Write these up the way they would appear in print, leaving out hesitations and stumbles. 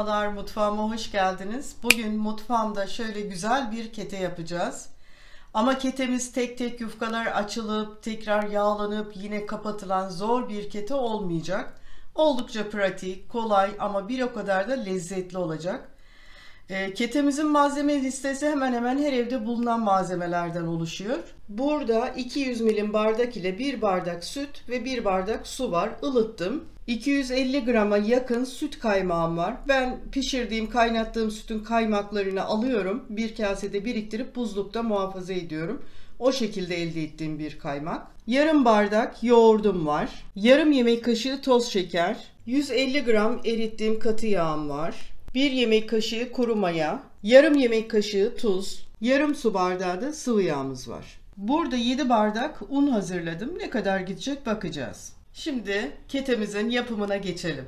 Merhabalar, mutfağıma hoş geldiniz. Bugün mutfağımda şöyle güzel bir kete yapacağız. Ama ketemiz tek tek yufkalar açılıp tekrar yağlanıp yine kapatılan zor bir kete olmayacak. Oldukça pratik, kolay ama bir o kadar da lezzetli olacak. Ketemizin malzeme listesi hemen hemen her evde bulunan malzemelerden oluşuyor. Burada 200 milim bardak ile 1 bardak süt ve 1 bardak su var. Ilıttım. 250 grama yakın süt kaymağım var. Ben pişirdiğim, kaynattığım sütün kaymaklarını alıyorum. Bir kasede biriktirip buzlukta muhafaza ediyorum. O şekilde elde ettiğim bir kaymak. Yarım bardak yoğurdum var. Yarım yemek kaşığı toz şeker. 150 gram erittiğim katı yağım var. 1 yemek kaşığı kuru maya, yarım yemek kaşığı tuz, yarım su bardağı da sıvı yağımız var. Burada 7 bardak un hazırladım. Ne kadar gidecek bakacağız. Şimdi ketemizin yapımına geçelim.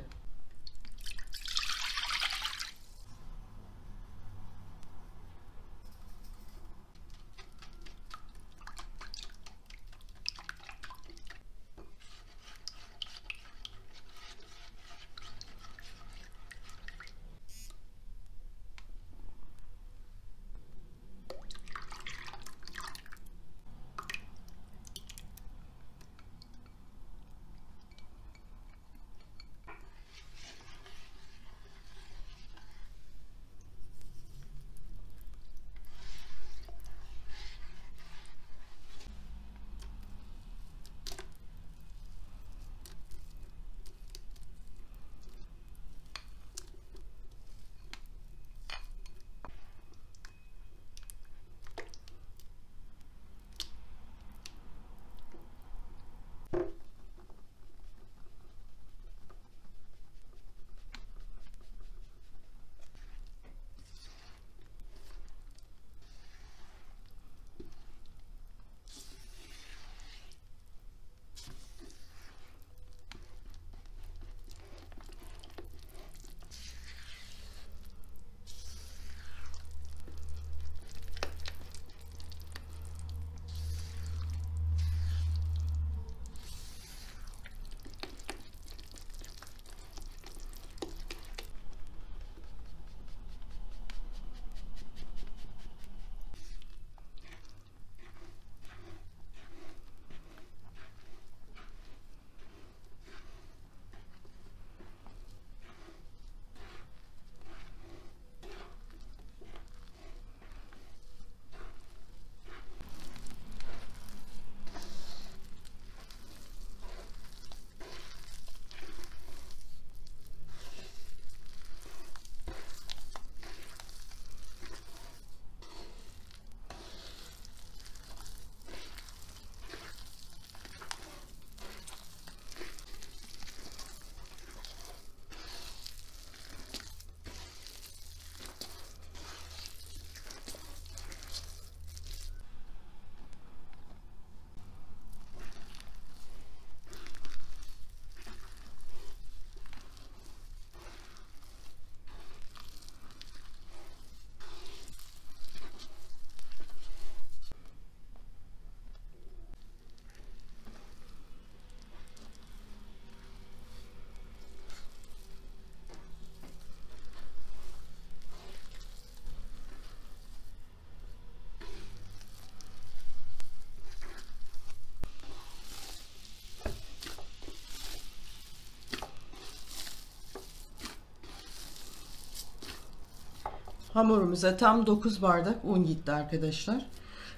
Hamurumuza tam 9 bardak un gitti arkadaşlar.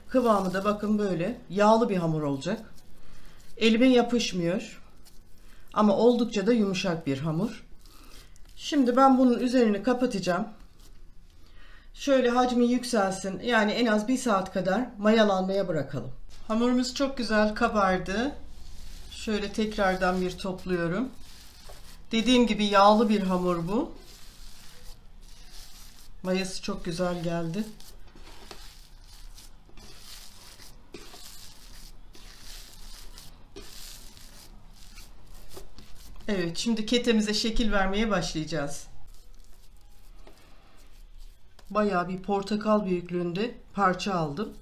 Kıvamı da bakın böyle yağlı bir hamur olacak. Elime yapışmıyor. Ama oldukça da yumuşak bir hamur. Şimdi ben bunun üzerini kapatacağım. Şöyle hacmi yükselsin. Yani en az 1 saat kadar mayalanmaya bırakalım. Hamurumuz çok güzel kabardı. Şöyle tekrardan bir topluyorum. Dediğim gibi yağlı bir hamur bu. Mayası çok güzel geldi. Evet, şimdi ketemize şekil vermeye başlayacağız. Bayağı bir portakal büyüklüğünde parça aldım.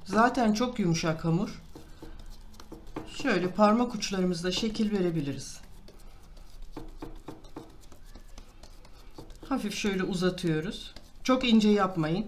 Zaten çok yumuşak hamur. Şöyle parmak uçlarımızla şekil verebiliriz. hafif şöyle uzatıyoruz. Çok ince yapmayın.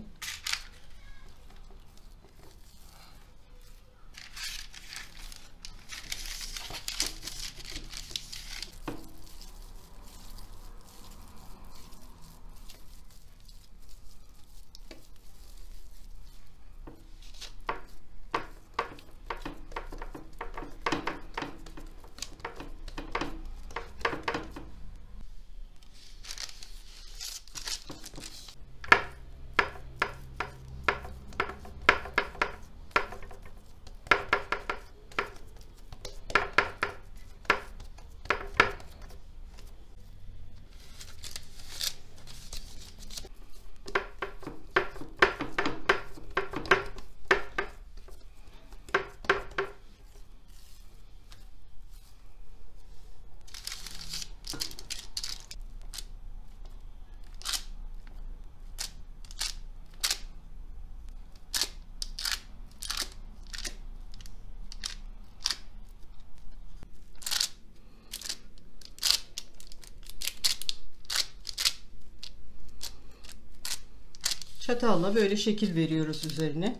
Çatalla böyle şekil veriyoruz üzerine.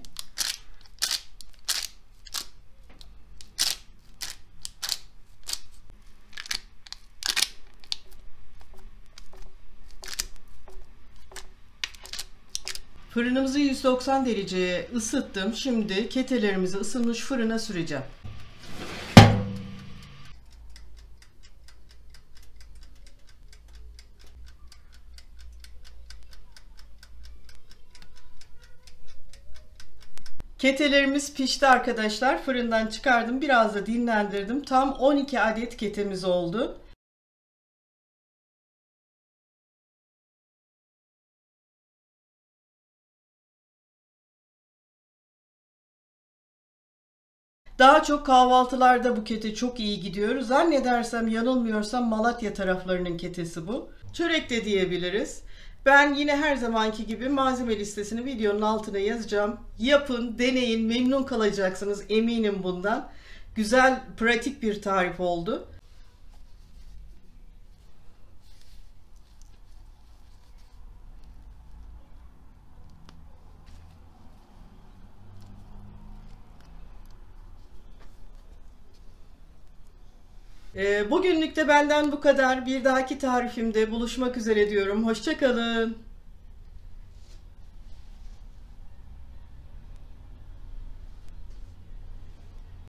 Fırınımızı 190 dereceye ısıttım. Şimdi ketelerimizi ısınmış fırına süreceğim. Ketelerimiz pişti arkadaşlar. Fırından çıkardım. Biraz da dinlendirdim. Tam 12 adet ketemiz oldu. Daha çok kahvaltılarda bu kete çok iyi gidiyor. Zannedersem, yanılmıyorsam Malatya taraflarının ketesi bu. Çörek de diyebiliriz. Ben yine her zamanki gibi malzeme listesini videonun altına yazacağım. Yapın, deneyin, memnun kalacaksınız eminim bundan. Güzel, pratik bir tarif oldu. Bugünlük de benden bu kadar. Bir dahaki tarifimde buluşmak üzere diyorum. Hoşça kalın.